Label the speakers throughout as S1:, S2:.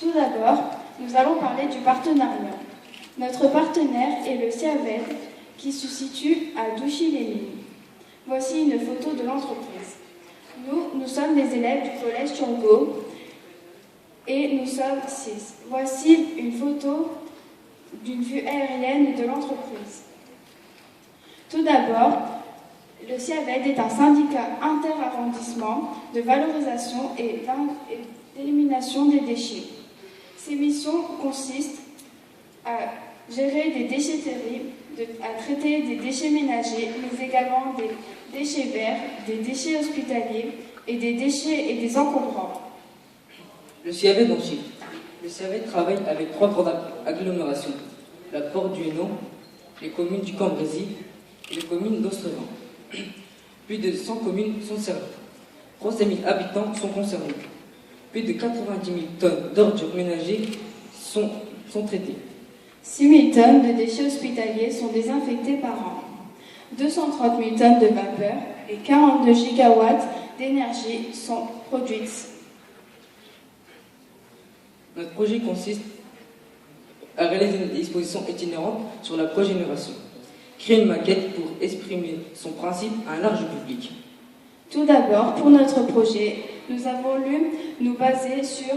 S1: Tout d'abord, nous allons parler du partenariat. Notre partenaire est le CIAVED qui se situe à Douchy-les-Mines. Voici une photo de l'entreprise. Nous sommes des élèves du collège Turgot et nous sommes 6. Voici une photo d'une vue aérienne de l'entreprise. Tout d'abord, le CIAVED est un syndicat interarrondissement de valorisation et d'élimination des déchets. Ses missions consistent à gérer des déchetteries, à traiter des déchets ménagers, mais également des déchets verts, des déchets hospitaliers et des déchets et des encombrants.
S2: Le CIAVED en chiffres. Le CIAVED travaille avec 3 grandes agglomérations, la Porte du Hainaut, les communes du Cambrésis et les communes d'Ostrevent. Plus de 100 communes sont servies. 300 000 habitants sont concernés. Plus de 90 000 tonnes d'ordures ménagers sont traitées.
S1: 6 000 tonnes de déchets hospitaliers sont désinfectés par an. 230 000 tonnes de vapeur et 42 gigawatts d'énergie sont produites.
S2: Notre projet consiste à réaliser une exposition itinérante sur la cogénération. Créer une maquette pour exprimer son principe à un large public.
S1: Tout d'abord, pour notre projet, nous avons voulu nous baser sur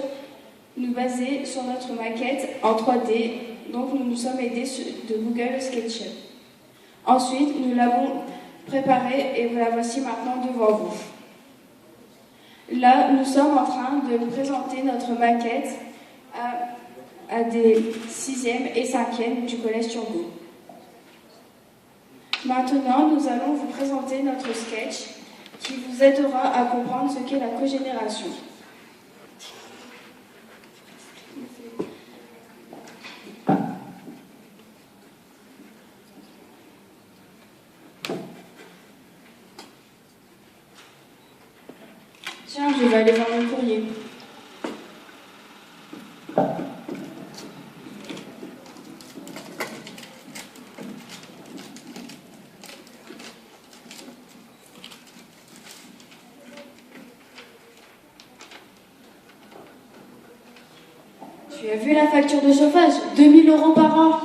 S1: notre maquette en 3D, donc nous nous sommes aidés de Google SketchUp. Ensuite, nous l'avons préparée et vous la voici maintenant devant vous. Là, nous sommes en train de présenter notre maquette à des 6e et 5e du collège Turgot. Maintenant, nous allons vous présenter notre sketch qui vous aidera à comprendre ce qu'est la cogénération. Tiens, je vais aller voir mon courrier. Tu as vu la facture de chauffage? 2 000 € par an.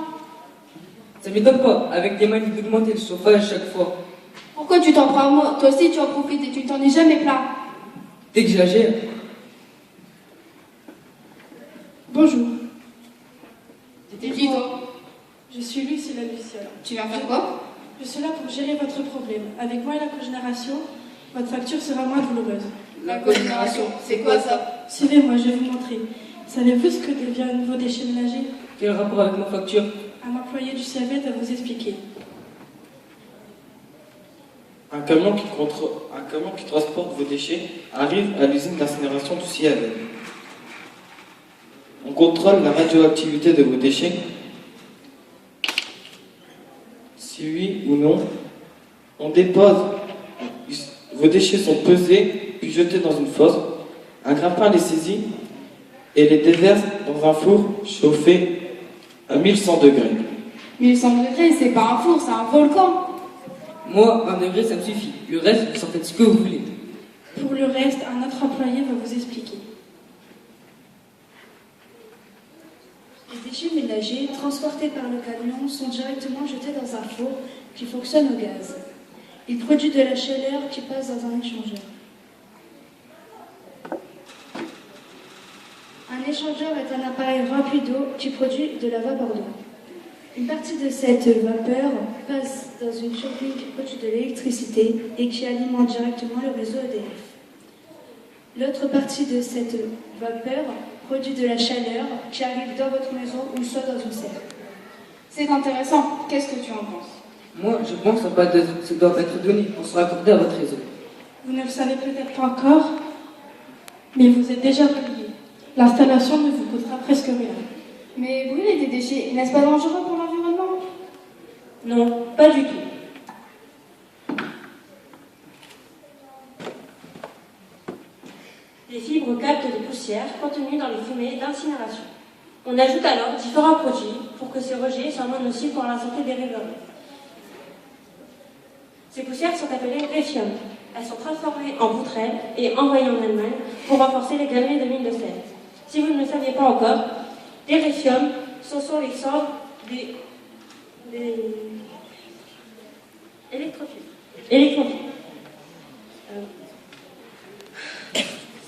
S2: Ça m'étonne pas, avec des manies d'augmenter le chauffage chaque fois.
S1: Pourquoi tu t'en prends à moi? Toi aussi tu en profites et tu ne t'en es jamais plaint.
S2: T'exagères.
S1: Bonjour.
S3: T'es qui toi? Je suis Lucie la Luciole.
S1: Tu viens faire quoi?
S3: Je suis là pour gérer votre problème. Avec moi et la cogénération, votre facture sera moins douloureuse.
S1: La cogénération, c'est quoi ça?
S3: Suivez-moi, je vais vous montrer. Savez-vous ce que devient un nouveau déchet ménager?
S2: Quel rapport avec ma facture?
S3: Un employé du CIAVED va vous expliquer.
S4: Un camion qui transporte vos déchets arrive à l'usine d'incinération du CIAVED. On contrôle la radioactivité de vos déchets. Si oui ou non, on dépose. Vos déchets sont pesés, puis jetés dans une fosse. Un grappin les saisit et les déverse dans un four chauffé à 1100 degrés.
S1: 1100 degrés, c'est pas un four, c'est un volcan.
S2: Moi, 20 degrés, ça me suffit. Le reste, vous en faites ce que vous voulez.
S3: Pour le reste, un autre employé va vous expliquer.
S5: Les déchets ménagers transportés par le camion sont directement jetés dans un four qui fonctionne au gaz. Il produit de la chaleur qui passe dans un échangeur. Un échangeur est un appareil rempli d'eau qui produit de la vapeur d'eau. Une partie de cette vapeur passe dans une turbine qui produit de l'électricité et qui alimente directement le réseau EDF. L'autre partie de cette vapeur produit de la chaleur qui arrive dans votre maison ou soit dans une serre.
S1: C'est intéressant. Qu'est-ce que tu en penses?
S2: Moi, je pense que ça doit être donné pour se raccorder à votre réseau.
S3: Vous ne le savez peut-être pas encore, mais vous êtes déjà relié. L'installation ne vous coûtera presque rien.
S1: Mais brûler des déchets, n'est-ce pas dangereux pour l'environnement?
S3: Non, pas du tout.
S6: Les fibres captent des poussières contenues dans les fumées d'incinération. On ajoute alors différents produits pour que ces rejets soient moins nocifs pour la santé des riverains. Ces poussières sont appelées réfium. Elles sont transformées en poutrelles et envoyées en Allemagne pour renforcer les galeries de mines de sel. Si vous ne le saviez pas encore, les réfiums, ce sont les cendres des électrophiles.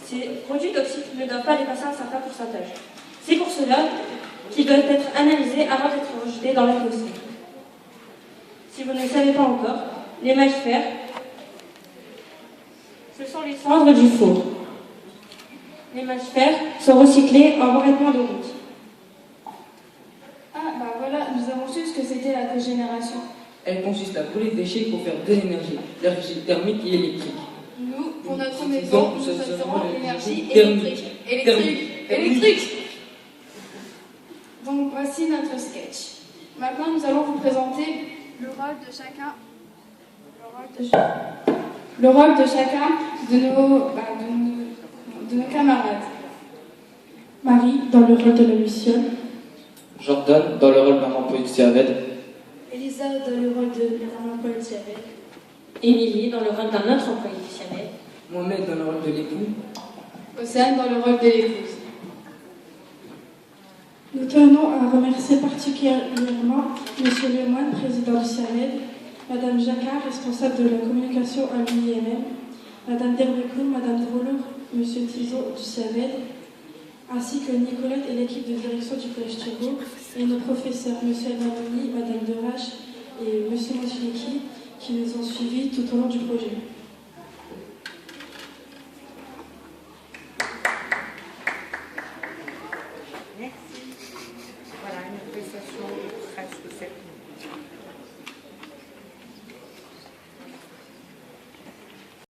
S6: Ces produits toxiques ne doivent pas dépasser un certain pourcentage. C'est pour cela qu'ils doivent être analysés avant d'être rejetés dans l'atmosphère. Si vous ne le savez pas encore, les mâchefers, ce sont les cendres du four. Les mâchefers sont recyclés en revêtement de route.
S1: Ah, bah voilà, nous avons su ce que c'était la cogénération.
S2: Elle consiste à brûler des déchets pour faire deux énergies, l'énergie thermique et électrique.
S1: Nous, pour notre
S2: Nous
S1: maison, nous
S2: utilisons
S1: choisirons l'énergie
S2: thermique.
S1: électrique. Donc voici notre sketch. Maintenant, nous allons vous présenter le rôle de chacun. Le rôle de chacun de nos camarades.
S3: Marie, dans le rôle de la Luciole.
S4: Jordan dans le rôle Maman-Paul Ciaved.
S5: Elisa dans le rôle de Maman-Paul Ciaved.
S6: Émilie dans le rôle d'un autre employé du Ciaved.
S2: Mohamed dans le rôle de l'époux.
S1: Océane dans le rôle de l'épouse.
S3: Nous tenons à remercier particulièrement M. Lemoine, président du CIAVED, Mme Jacquard, responsable de la communication à l'UIMM, Mme Derbecoun, Mme Drolour, M. Tizot du CIAVED, ainsi que Nicolette et l'équipe de direction du Collège Turgot, et nos professeurs, M. Elmanouni, Mme Derache et M. Mosfiniki, qui nous ont suivis tout au long du projet.